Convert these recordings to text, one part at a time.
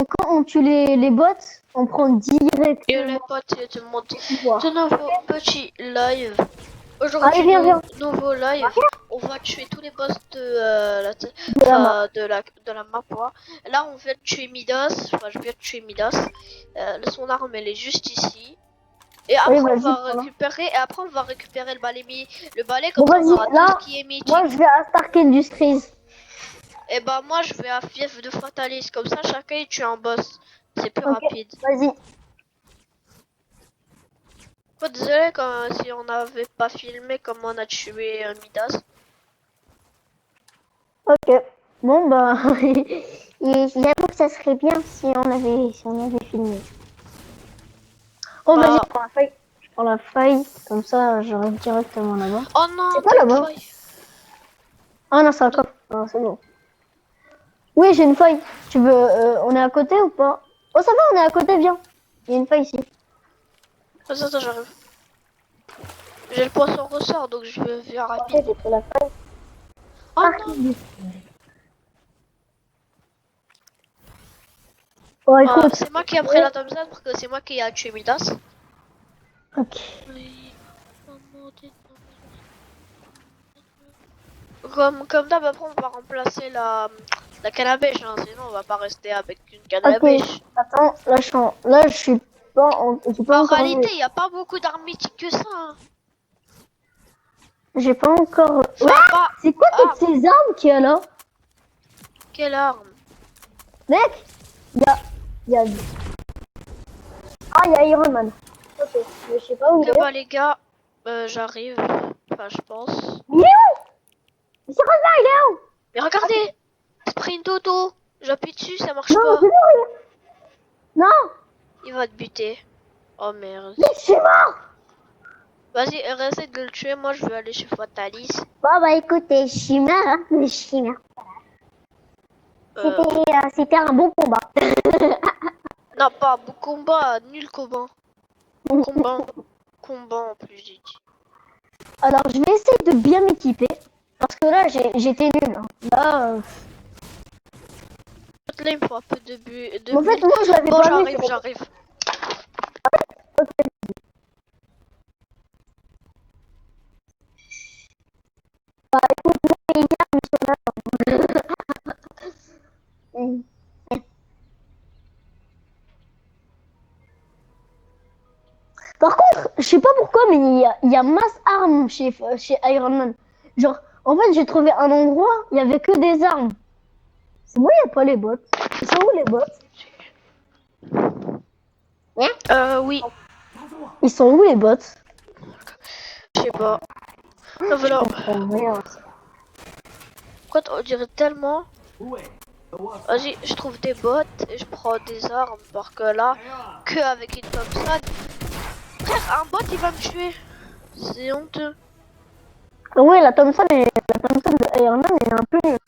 quand on tue les bots, on prend direct. Et les potes, je te montre Pouvoir. de nouveau petit live. Allez, Aujourd'hui, viens. nouveau live. On va tuer tous les boss de de la map. Ouais. Là, on vient de tuer Midas. Enfin, je viens de tuer Midas. Son arme, elle est juste ici. Et après, on va récupérer. Et après, on va récupérer le balai. Le balai, comme Bon, ça, on aura vas-y, là, tout ce qui est mythique. moi je vais à Stark Industries. Et bah, moi, je vais à Fief de Fatalis. Comme ça, chacun il tue un boss. C'est plus Ok, rapide. vas-y. Désolé si on n'avait pas filmé comment on a tué Midas. Ok. Bon, bah, j'avoue que ça serait bien si on avait filmé. Oh, Bah... vas-y, je prends la feuille. Je prends la feuille, comme ça, j'arrive directement là-bas. Oh non, C'est pas là-bas. Ah non, c'est un coffre. Ah, c'est bon. Oui, j'ai une feuille. Tu veux, on est à côté ou pas? Oh, ça va, on est à côté, viens. Il y a une feuille ici. Attends, j'arrive. J'ai le poisson ressort, donc je vais faire rapide. Ok, j'ai pris la feuille. Oh Ah, non. Oh, écoute. C'est moi qui ai pris la Thompson parce que c'est moi qui ai tué Midas. Ok. Comme d'hab, après on va remplacer la canne à pêche, hein, sinon on va pas rester avec une canne à pêche. Attends, là, je suis pas En réalité, il n'y a pas beaucoup d'armes mythiques que ça. Hein. J'ai pas encore. Enfin, Ouais, c'est quoi toutes ces armes qu'il y a là? Quelle arme? Mec, il y a. Ah, il y a Iron Man. Ok, mais je sais pas où il est. Bah les gars, j'arrive. Enfin, je pense. Il est où? C'est Iron Man, il est où? Mais regardez, sprint auto. J'appuie dessus, ça marche Non, pas. c'est bon, non. Il va te buter. Oh merde. Mais je suis mort. Vas-y, essaie de le tuer. Moi, je vais aller chez Fatalis. Bon, bah écoutez, je suis mort, hein. Je suis mort. C'était un bon combat. Non, pas beau combat, nul combat. Combat en plus, j'ai dit. Alors, je vais essayer de bien m'équiper. Parce que là, j'étais nul. Hein. Là, Là, il me faut un peu de but. en fait, moi, je l'avais bon, pas vu. j'arrive. Okay. Bah, écoute, moi, hier, Par contre, je sais pas pourquoi, mais il y a masse armes chez Iron Man. Genre, en fait, j'ai trouvé un endroit, il y avait que des armes. C'est moi, il n'y a pas les bots. Ils sont où les bots? Oui. Ils sont où les bots? Je sais pas. Ah, voilà. Rien. Pourquoi on dirait tellement? Vas-y, je trouve des bottes et je prends des armes. Parce que là, que avec une Thompson. Frère, un bot il va me tuer. C'est honteux. Oui, la Thompson de Iron Man, elle est un peu nulle.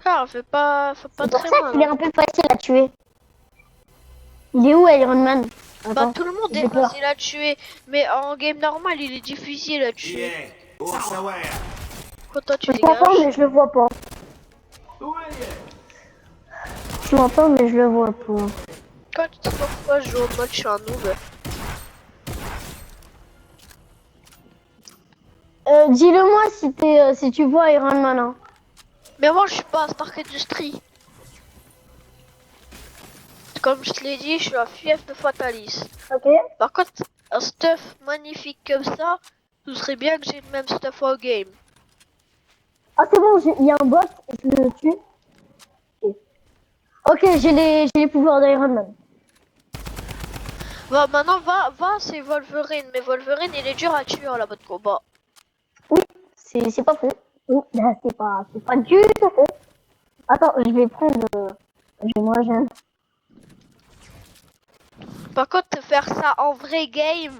Ah, fait pas C'est pour très ça mal. qu'il est un peu facile à tuer. Il est où Iron Man? Bah tout le monde est facile à tuer, mais en game normal il est difficile à tuer. Quand toi tu Je l'entends dégages. mais je le vois pas. Je l'entends mais je le vois pas. Quand tu sais pas pourquoi je joue au mode je suis un noob. Dis-le moi si tu vois Iron Man. Hein. Mais moi je suis pas à Stark Industries. Comme je te l'ai dit, je suis à Fief de Fatalis. Ok. Par contre, un stuff magnifique comme ça, ce serait bien que j'ai le même stuff au game. Ah c'est bon, il y a un boss, je le tue. Ok, j'ai les pouvoirs d'Iron Man. Bah maintenant va, c'est Wolverine, mais Wolverine il est dur à tuer en la mode combat. Oui, c'est pas faux. Oui, c'est pas du tout faux. Attends, je vais prendre. Moi j'aime. Par contre, faire ça en vrai game,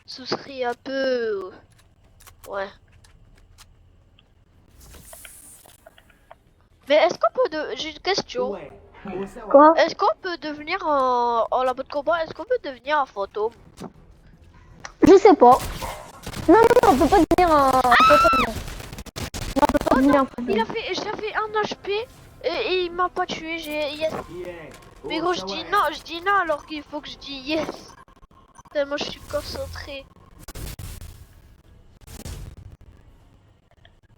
ce serait un peu... Ouais. Mais est-ce qu'on peut... J'ai une question. Quoi? Est-ce qu'on peut devenir en la mode combat, est-ce qu'on peut devenir un fantôme? Je sais pas. Non, on peut pas devenir un fantôme. Non, on peut pas devenir un fantôme. J'avais un HP Et il m'a pas tué, j'ai yes. Mais gros, je dis non alors qu'il faut que je dise yes. Tellement je suis concentré.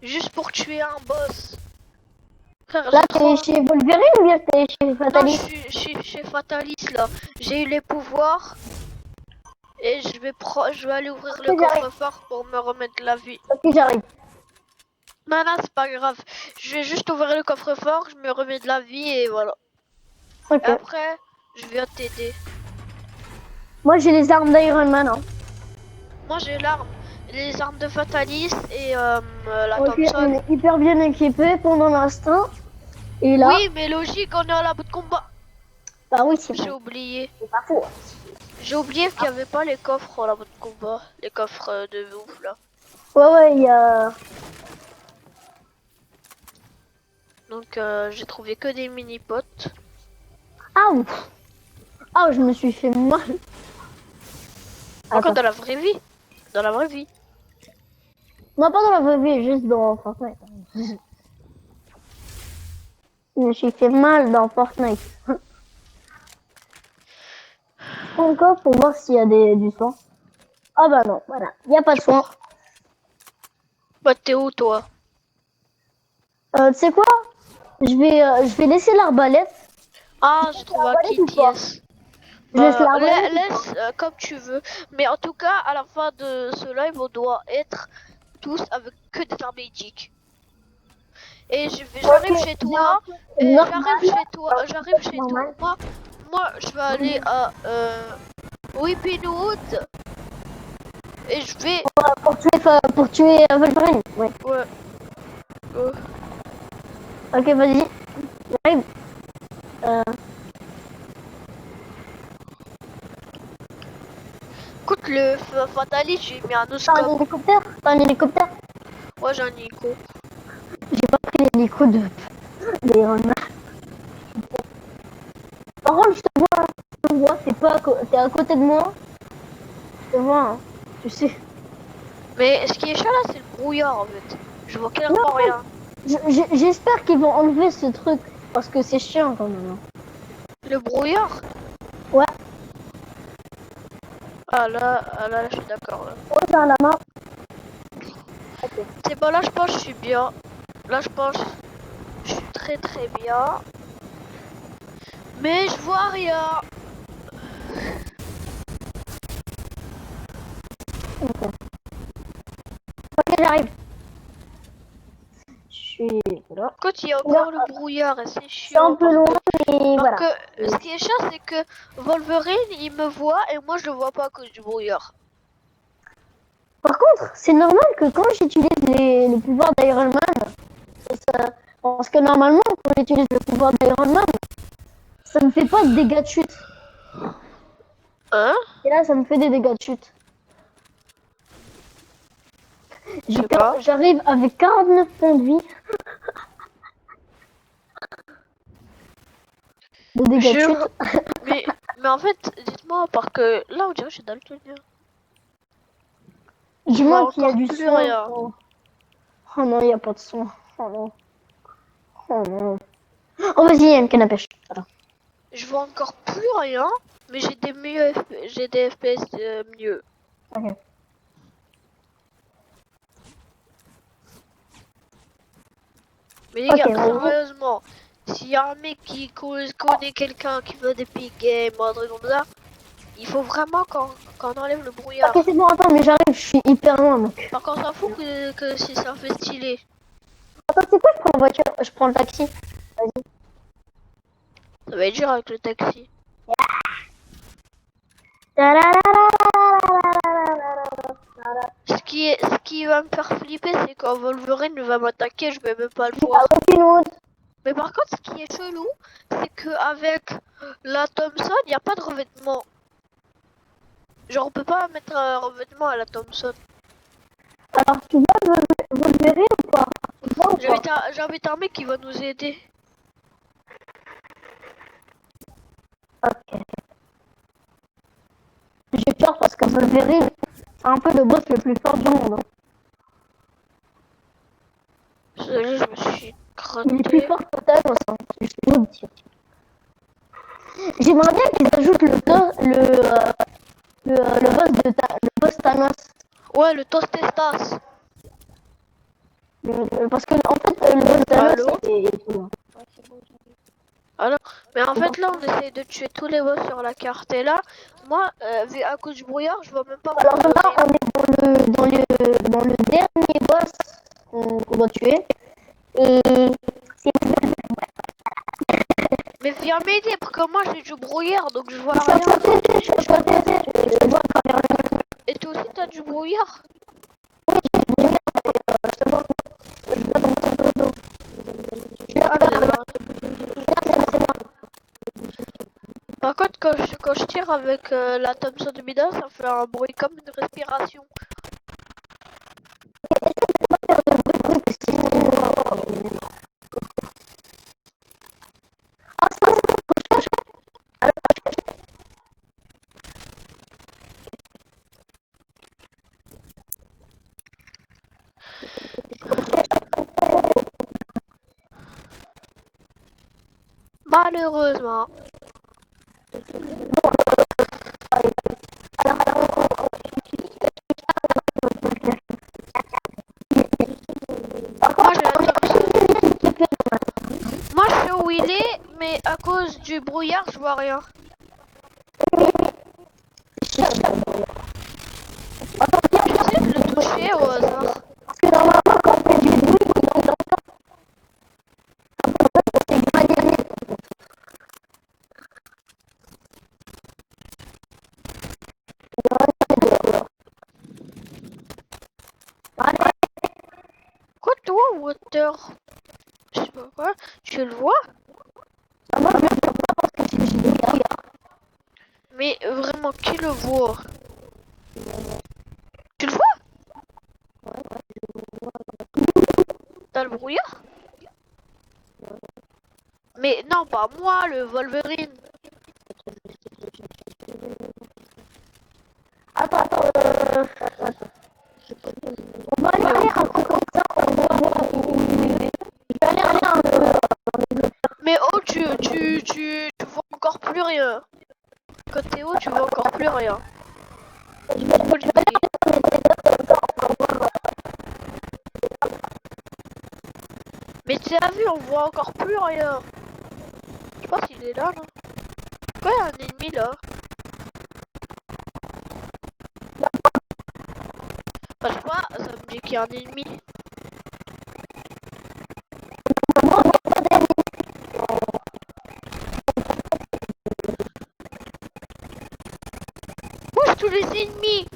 Juste pour tuer un boss. Frère, Là, j'ai t'es trop... chez Wolverine ou bien t'es chez Non, Fatalis? je suis chez Fatalis là. J'ai eu les pouvoirs. Et je vais aller ouvrir le Ok, j'arrive. coffre-fort pour me remettre la vie. Ok, j'arrive. Non, non, c'est pas grave. Je vais juste ouvrir le coffre-fort, je me remets de la vie et voilà. Ok. Et après, je viens t'aider. Moi, j'ai les armes d'Iron Man. Hein. Moi, j'ai l'arme, les armes de Fatalis et la Ok, on Thompson. est hyper bien équipés pendant l'instant. Et là, Oui, mais logique, on est à la bout de combat. bah oui, c'est J'ai vrai. oublié. C'est pas faux. J'ai oublié qu'il n'y avait pas les coffres à la bout de combat. Les coffres de ouf là. Ouais, il y a. Donc, j'ai trouvé que des mini-potes. Ah, ouf. Ah, je me suis fait mal. Encore Attends. dans la vraie vie. Dans la vraie vie. Non, pas dans la vraie vie, juste dans Fortnite. Je me suis fait mal dans Fortnite. Encore pour voir s'il y a du sang. Ah bah non, voilà. Il n'y a pas de soin. Bah, t'es où toi? Tu sais quoi? Je vais laisser l'arbalète. Ah, j'ai trouvé un l'arbalète kit, ou pas? yes. Je laisse Bah, l'arbalète. laisse comme tu veux. Mais en tout cas, à la fin de ce live, on doit être tous avec que des armes magiques. Et j'arrive Ok, chez toi. Et normal. j'arrive chez toi. Normal. Moi, je vais aller à Whippingwood. Et je vais. Pour tuer Wolverine. Ouais. Ouais. Ok, vas-y. J'arrive. Écoute, le Fatalis, j'ai mis un T'as un oscope. hélicoptère? T'as un hélicoptère? Ouais, j'ai un Nico. J'ai pas pris l'hélico d'Iron Man. Par contre, je te vois, t'es à côté de moi. Je te vois, hein. Tu sais. Mais ce qui est chaud là, c'est le brouillard en fait. Je vois clairement rien. J'espère qu'ils vont enlever ce truc. Parce que c'est chiant quand même. Hein. Le brouillard? Ouais. Là, je suis d'accord là. Oh, t'as la main. Ok. C'est bon, là, je pense que je suis bien. Là, je pense que je suis très très bien. Mais je vois rien. Ok. Ok, j'arrive. Je suis là. Quand il y a encore le brouillard et c'est C'est un chiant. peu loin, mais Parce voilà. que ce qui est chiant, c'est que Wolverine, il me voit et moi, je le vois pas à cause du brouillard. Par contre, c'est normal que quand j'utilise les pouvoirs d'Iron Man, parce que normalement, quand j'utilise le pouvoir d'Iron Man, ça me fait pas de dégâts de chute. Hein? Et là, ça me fait des dégâts de chute. Je sais pas. J'arrive avec 49 points de vie. De dégâts de Jure. chute. mais en fait, dites-moi, parce que là, on dirait que je suis daltonien. Dis-moi qu'il y a encore du plus son. rien. Oh. Oh non, il n'y a pas de son. Oh non. Oh non. Oh vas-y, il y a une canne à pêche. Voilà. Je vois encore plus rien, mais j'ai des FPS mieux. Ok. Mais les Ok, gars, vas-y. sérieusement, s'il y a un mec qui connaît quelqu'un qui veut des big games ou un truc comme ça, il faut vraiment qu'on enlève le brouillard. Ok, c'est bon, attends, mais j'arrive, je suis hyper loin donc. Par contre, on s'en fout que si ça fait stylé. Attends, c'est quoi, je prends la voiture, je prends le taxi. Vas-y. Ça va être dur avec le taxi. Ce qui va me faire flipper, c'est quand Wolverine va m'attaquer, je vais même pas le voir. Mais par contre, ce qui est chelou, c'est qu'avec la Thompson, il n'y a pas de revêtement. Genre, on peut pas mettre un revêtement à la Thompson. Alors, tu vois Wolverine ou pas? J'invite un mec qui va nous aider. Ok. J'ai peur parce que Wolverine, c'est un peu le boss le plus fort du monde. Hein. Je me suis Il est plus crotté. fort que Thanos. Hein. je vous le dis. J'aimerais bien qu'ils ajoutent le boss Thanos. Ouais, le Tostestas. Parce que en fait, le boss Thanos, Allô? c'est... Alors, mais en fait là on essaye de tuer tous les boss sur la carte et là, moi, vu à cause du brouillard, je vois même pas Alors mon là, on est dans le dernier boss qu'on doit tuer. Et c'est Mais viens m'aider parce que moi j'ai du brouillard donc je vois je suis rien. à côté, je suis à côté, je vois à travers le Et toi aussi t'as du brouillard? justement, je vois dans ton dos. Je suis là, Ah mais c'est moi. par contre quand je tire avec la Thompson Mida ça fait un bruit comme une respiration. Malheureusement. Moi j'ai la Thompson. Moi je sais où il est mais à cause du brouillard je vois rien. J'essaie de le toucher au hasard. Parce que normalement, quand on fait du bruit, on entend c'est gagné. Quoi toi Water? Je sais pas quoi. Tu le vois? Moi, je le vois pas parce que j'ai du bruit. Mais vraiment qui le voit? Tu le vois? T'as le brouillard? Mais non, pas moi, le Wolverine. Attends, on va aller un peu comme ça, on va voir. Je vais aller un peu. Mais oh, tu vois encore plus rien. Quand t'es haut, tu vois encore plus rien. Full speed. Mais tu as vu, on voit encore plus rien. Je pense qu'il est là, non? Pourquoi il y a un ennemi là? Enfin, je sais pas, ça me dit qu'il y a un ennemi. Bouge tous les ennemis!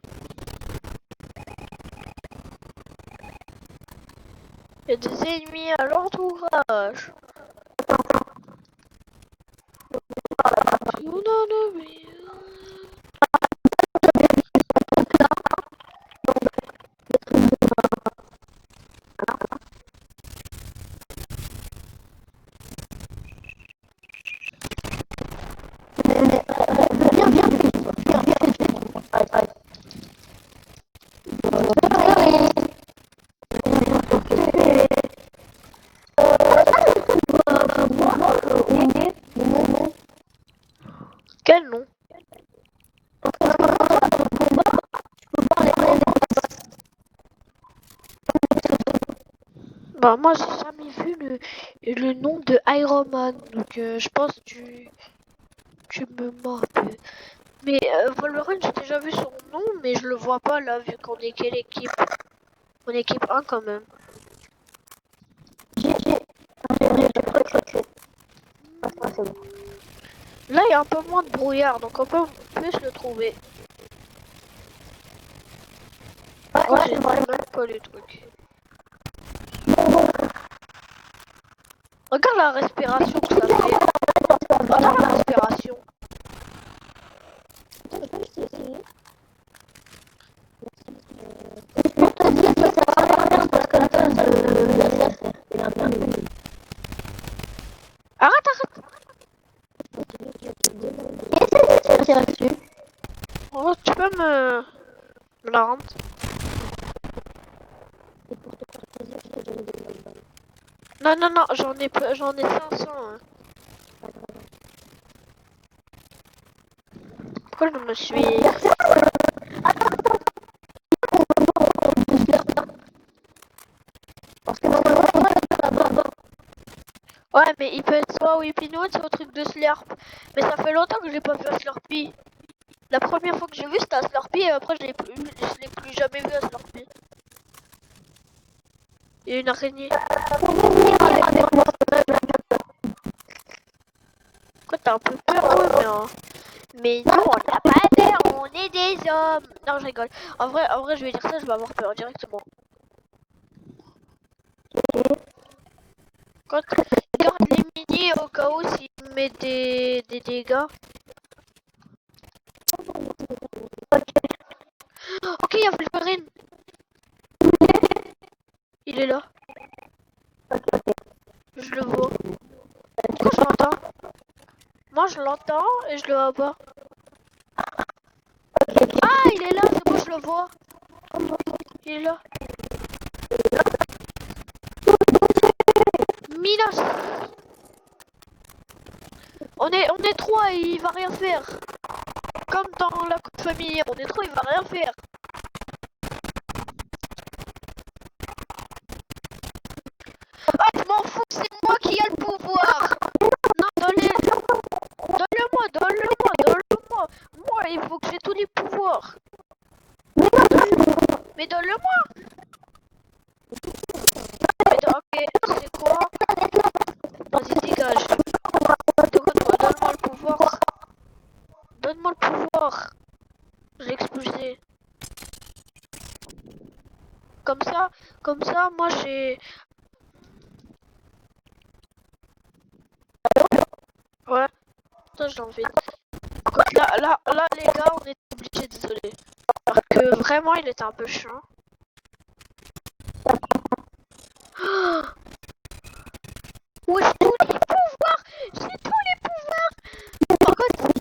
Il y a des ennemis à l'entourage. Quel nom? Bah moi j'ai jamais vu le nom de Iron Man, donc je pense que tu me mens un peu. Mais Wolverine j'ai déjà vu son nom, mais je le vois pas là vu qu'on est quelle équipe? On est équipe 1 quand même. Là il y a un peu moins de brouillard, donc on peut plus le trouver. Ouais, j'ai même pas les trucs. Regarde la respiration que ça fait. Regarde la respiration. Arrête, arrête. Oh, tu peux me la rendre? Non, non, non, j'en ai 500. Hein. Pourquoi je me suis... Parce que normalement, Ouais, mais il peut être soit au Epinote, soit au truc de Slurp. Mais ça fait longtemps que j'ai pas vu un Slurpee. La première fois que j'ai vu, c'était un Slurpee et après je l'ai plus jamais vu un Slurpee. Il y a une araignée. Quoi, t'as un peu peur, ouais, mais non, on n'a pas peur, on est des hommes. Non, je rigole. En vrai, je vais dire ça, je vais avoir peur directement. Quand garde les mini au cas où s'il met des dégâts. Ok, il y a Wolverine. Il est là. Je le vois. Pourquoi je l'entends? Moi je l'entends et je le vois pas. Ah, il est là, c'est bon, je le vois. Il est là. Minos. On est trois et il va rien faire. Comme dans la coupe familière, on est trois, il va rien faire. Ah, je m'en fous, c'est moi qui ai le pouvoir. Non, donne-le-moi. Moi, il faut que j'ai tous les pouvoirs. Mais donne-le-moi. Ok, c'est quoi? Vas-y, dégage. Donne-moi le pouvoir. Donne-moi le pouvoir. Je l'ai expulsé. Comme ça, moi j'ai... Ouais, ça je l'envie. Là, les gars, on est obligés, désolé. Parce que vraiment, il était un peu chiant. Ouais, j'ai tous les pouvoirs! J'ai tous les pouvoirs! Par contre...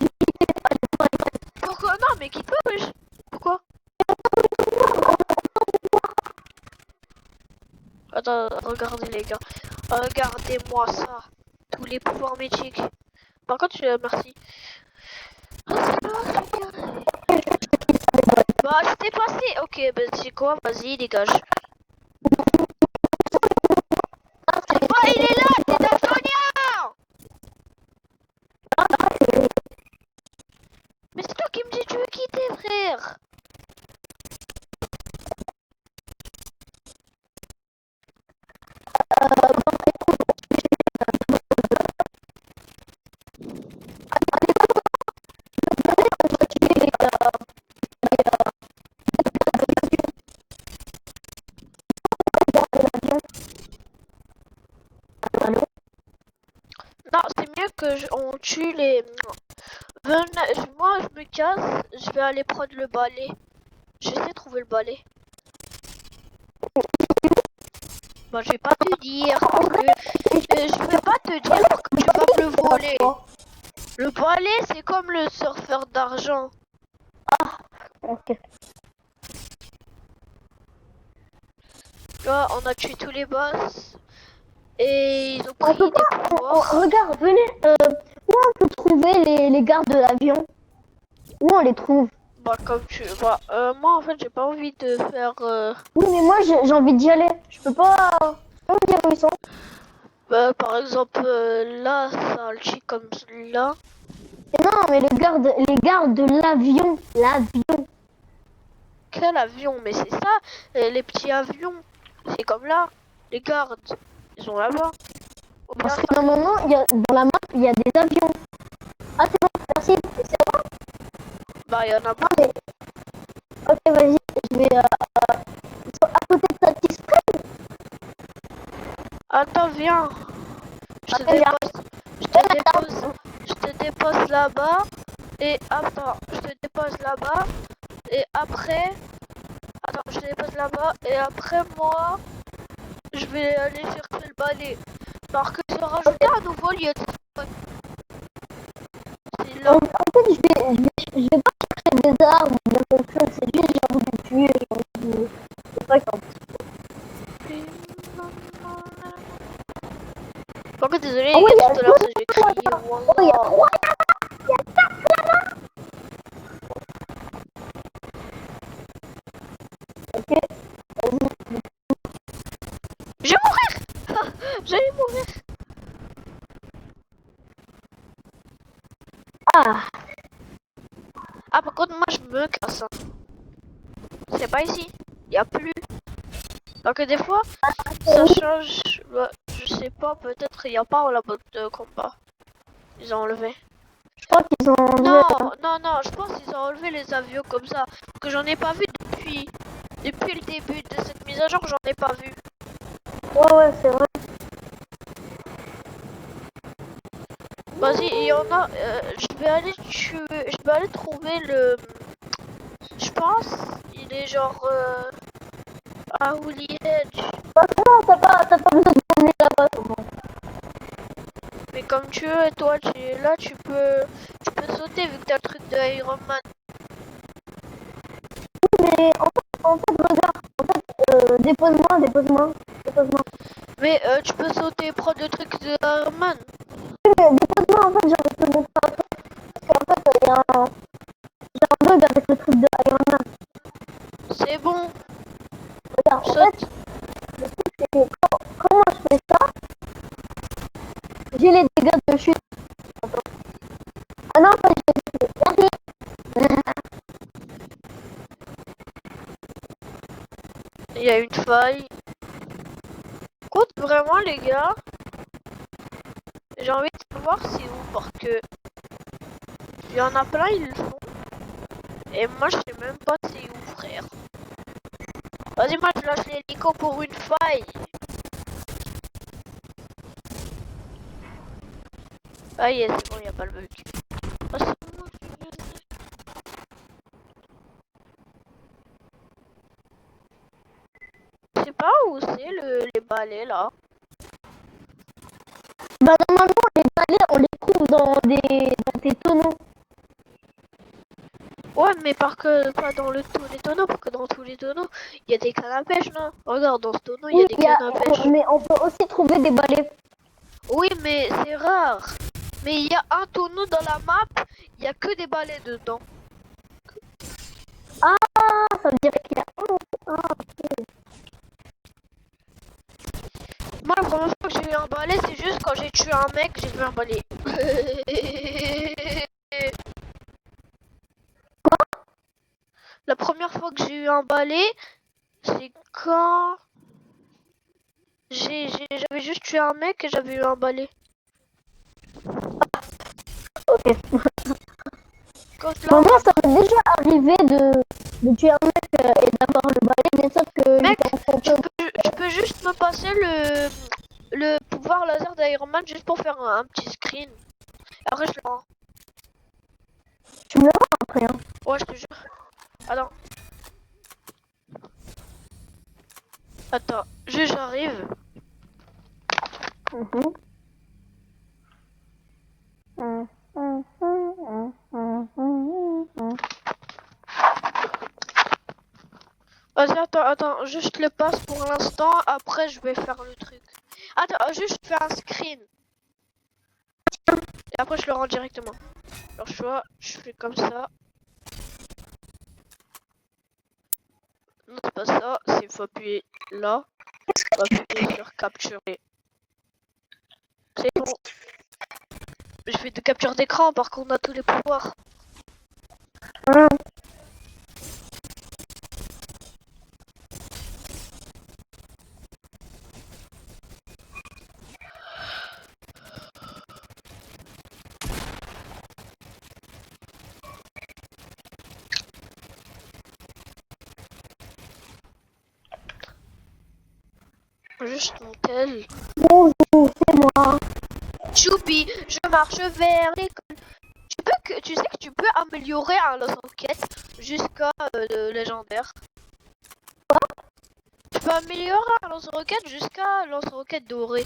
Pourquoi? Non, mais quitte pas, wesh! Pourquoi? Attends, regardez les gars. Regardez-moi ça. Tous les pouvoirs magiques. Par contre, merci. Bah, c'était passé. Ok, bah, c'est quoi? Vas-y, dégage. Oh, il est là! T'es daltonien! Mais c'est toi qui me dis tu veux quitter, frère! Non, c'est mieux que on tue les... Moi, je me casse, je vais aller prendre le balai. J'essaie de trouver le balai. Bah, je vais pas te dire, parce que... je vais pas te dire parce que tu vas me le voler. Le balai, c'est comme le surfeur d'argent. ok. Là, on a tué tous les boss. Et ils ont pris des pouvoirs. Regarde, venez. Où on peut trouver les gardes de l'avion? Où on les trouve? Bah, comme tu... Bah, moi, en fait, j'ai pas envie de faire... Oui, mais moi j'ai envie d'y aller. Je peux pas me dire où ils sont. Bah, par exemple, là, ça a le chic comme celui-là. Et non, mais les gardes de l'avion. L'avion. Quel avion? Mais c'est ça, les petits avions. C'est comme là. Les gardes, ils sont là-bas. Ou bien Parce que normalement, dans la map, il y a des avions. Ah, c'est bon, merci. C'est bon? bah, il y en a pas. Ok, vas-y, je vais... Ils sont à côté de ta petite spray. Attends, viens. Je te Ok, viens. je te dépose là-bas. Et attends, je te dépose là-bas. Et après... Attends, je te dépose là-bas. Et après, moi, je vais aller chercher le balai. Alors que tu as rajouté un nouveau lieu de spawn. C'est là. En fait, je vais pas chercher des armes ou bien quelque chose. C'est juste j'ai envie de tuer. C'est pas grave. Par contre, désolé, Ah oui, tout à l'heure, j'ai crié. Oh, il y a voilà. 3 il y a 4 là-bas. Ok, vas-y. Je vais mourir. J'allais mourir. Ah, Ah, par contre, moi, je me casse. Hein. C'est pas ici. Il y a plus. Donc, des fois, ça change. Bah, je sais pas, peut-être il y a pas la botte de combat. Ils ont enlevé. je crois qu'ils ont enlevé. Non, non, non, je pense qu'ils ont enlevé les avions comme ça. Que j'en ai pas vu depuis le début de cette mise à jour, j'en ai pas vu. Ouais, c'est vrai. Vas-y, il y en a. Je vais aller trouver le. Je pense, il est genre à Woolly Hedge. Bah, non, t'as pas besoin de tourner là-bas, c'est bon. Mais comme tu veux, toi, tu es là, tu peux sauter vu que t'as le truc de Iron Man. Mais en fait, regarde. En fait, dépose-moi. Mais tu peux sauter prendre le truc de Iron Man. Oui, mais dépose-moi, en fait, j'ai envie de te montrer un truc. Parce qu'en fait, il y a un bug avec le truc de Iron Man. C'est bon, Regarde, en saute. fait, le truc, c'est que comment je fais ça, j'ai les dégâts de chute. Attends. Ah non, en fait, je les ai. Merci. Il y a une faille. Écoute, vraiment, les gars, j'ai envie de savoir c'est où parce que il y en a plein, ils le font. Et moi, je sais même pas c'est où, frère. Vas-y, moi, je lâche l'hélico pour une faille. Ah, yes, c'est bon, il a pas le bug. Ah, c'est bon, je sais pas où c'est les balais là. Bah, normalement, les balais, on les trouve dans des tonneaux. Ouais, mais pas dans tous les tonneaux, parce que dans tous les tonneaux, il y a des cannes à pêche, non? Regarde, dans ce tonneau, il y a Oui, des cannes à pêche. mais on peut aussi trouver des balais. Oui, mais c'est rare. Mais il y a un tonneau dans la map, il y a que des balais dedans. Ah, ça veut dire qu'il y a un. Ah, ok. Moi, la première fois que j'ai eu un balai, c'est juste quand j'ai tué un mec, j'ai vu un balai. La première fois que j'ai eu un balai, c'est quand j'avais juste tué un mec et j'avais eu un balai. Ok. Quand Bah, là, moi, ça m'est déjà arrivé de tuer un mec et d'avoir le balai, mais sauf que mec, j'étais en fantôme. tu peux juste me passer le pouvoir laser d'Iron Man juste pour faire un petit screen. Après, je le rends. Tu me le rends après, hein. Ouais, je te jure. Attends. Attends, juste j'arrive. Mhm. Vas-y, attends, juste le passe pour l'instant, après je vais faire le truc. Attends, juste je fais un screen. Et après je le rends directement. Alors je fais comme ça. Non, c'est pas ça, c'est faut appuyer là. Faut appuyer sur capturer. C'est bon. Je fais de capture d'écran, par contre on a tous les pouvoirs. Ah, Juste mon tel. bonjour, c'est moi. Choupi, je marche vers l'école. Tu sais que tu peux améliorer un lance-roquette jusqu'à le légendaire. Tu peux améliorer un lance-roquette jusqu'à lance-roquette doré.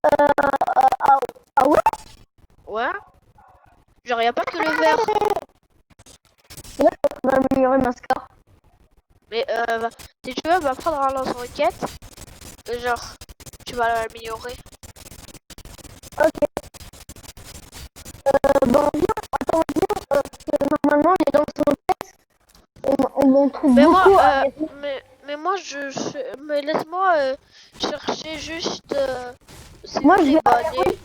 Ah, ah ouais? Ouais. Genre y a pas que le vert. Là, je vais améliorer ma score. Mais si tu veux, va prendre un lance-roquette. Genre, tu vas l'améliorer. Bon, viens, attends, viens, parce que normalement, les lance-roquettes, on trouve Mais moi, beaucoup avec nous. mais moi, mais laisse-moi chercher juste. C'est Moi, où je les vais balais?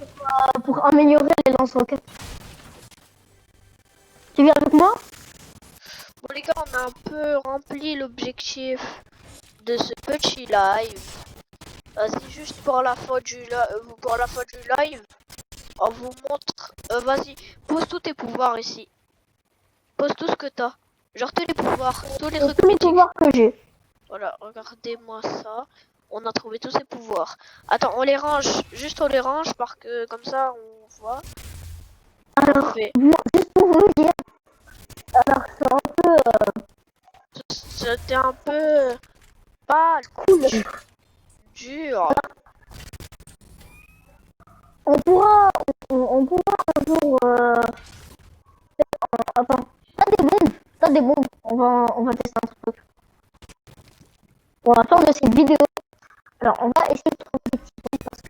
pour améliorer les lance-roquettes. Tu viens avec moi? Bon, les gars, on a un peu rempli l'objectif de ce petit live. Vas-y, juste pour la fin du live, on vous montre. Vas-y, pose tous tes pouvoirs ici. Pose tout ce que t'as. Genre tous les pouvoirs, tous les C'est trucs tous les mythiques. pouvoirs que j'ai. Voilà, regardez-moi ça. On a trouvé tous ces pouvoirs. Attends, on les range. Juste on les range parce que comme ça on voit. Alors, Parfait. juste pour vous dire, alors c'est un peu C'était un peu pas cool. dur. On pourra un jour. Attends, t'as des bombes. On va tester un truc. Pour la fin de cette vidéo, alors on va essayer de trouver des petits bombes parce que.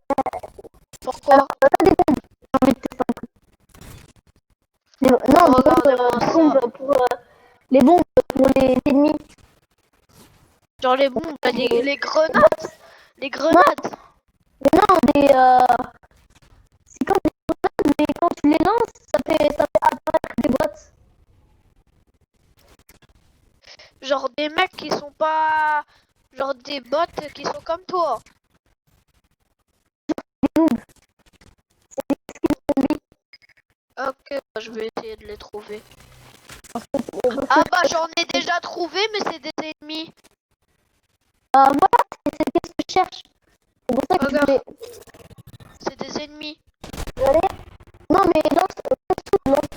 Pourquoi? Alors, t'as des bombes. J'ai envie de tester un truc. Non, Regardez-moi des ça. bombes pour les bombes pour les ennemis. Genre les bombes, les grenades. Les grenades. Mais non, c'est comme des grenades, mais quand tu les lances, ça fait apparaître des boîtes. Genre des mecs qui sont pas. Genre des bots qui sont comme toi. Des noobs. C'est des skins zombies. Ok, je vais essayer de les trouver. Parce que Ah bah j'en ai déjà trouvé mais c'est des ennemis. voilà, c'est ce que je cherche. C'est pour ça que je Regarde. voulais C'est des ennemis. y aller. Non, mais lance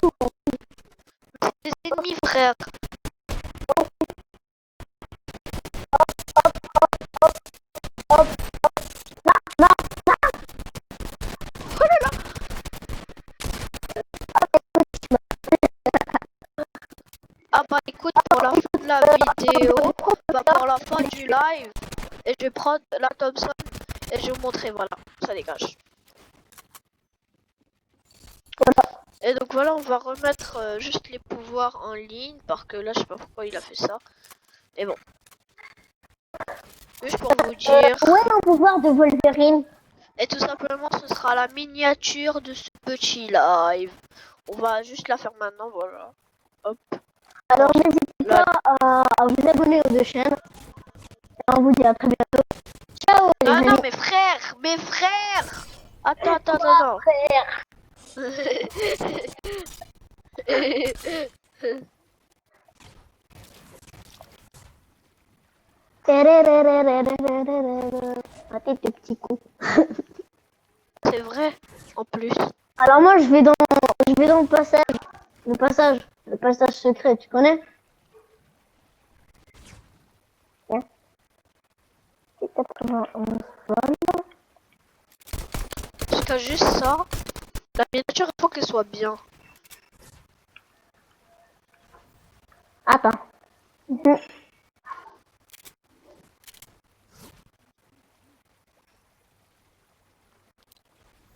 tout. C'est des ennemis frère. Là, Oh là là. Ah bah écoute pour la fin de la vidéo, bah pour la fin du live, et je vais prendre la Thompson et je vais vous montrer, voilà, ça dégage. voilà. Et donc voilà, on va remettre juste les pouvoirs en ligne, parce que là je sais pas pourquoi il a fait ça. Mais bon. Juste pour vous dire. Où est mon pouvoir de Wolverine? Et tout simplement ce sera la miniature de ce petit live. On va juste la faire maintenant, voilà. Hop. Alors n'hésitez pas à vous abonner aux deux chaînes. Et on vous dit à très bientôt. Ciao les Ah amis. non mais frère. Attends. Frère. Raté tes petits coups. C'est vrai, en plus. Alors moi je vais dans le passage secret, tu connais? Tiens. C'est 91 balles. Jusqu'à juste ça, la miniature, il faut qu'elle soit bien. Attends.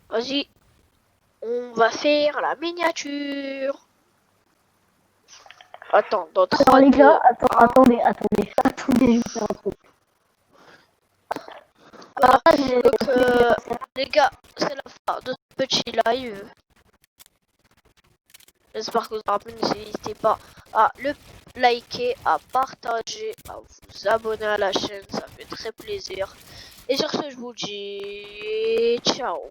Vas-y, on va faire la miniature. Attends, dans 3, Alors les 2, gars, 1. attendez, je vais faire un truc. Voilà. Ah, j'ai- Donc, les gars, c'est la fin de ce petit live. J'espère que vous aurez plu. N'hésitez pas à le liker, à partager, à vous abonner à la chaîne. Ça fait très plaisir. Et sur ce, je vous dis ciao.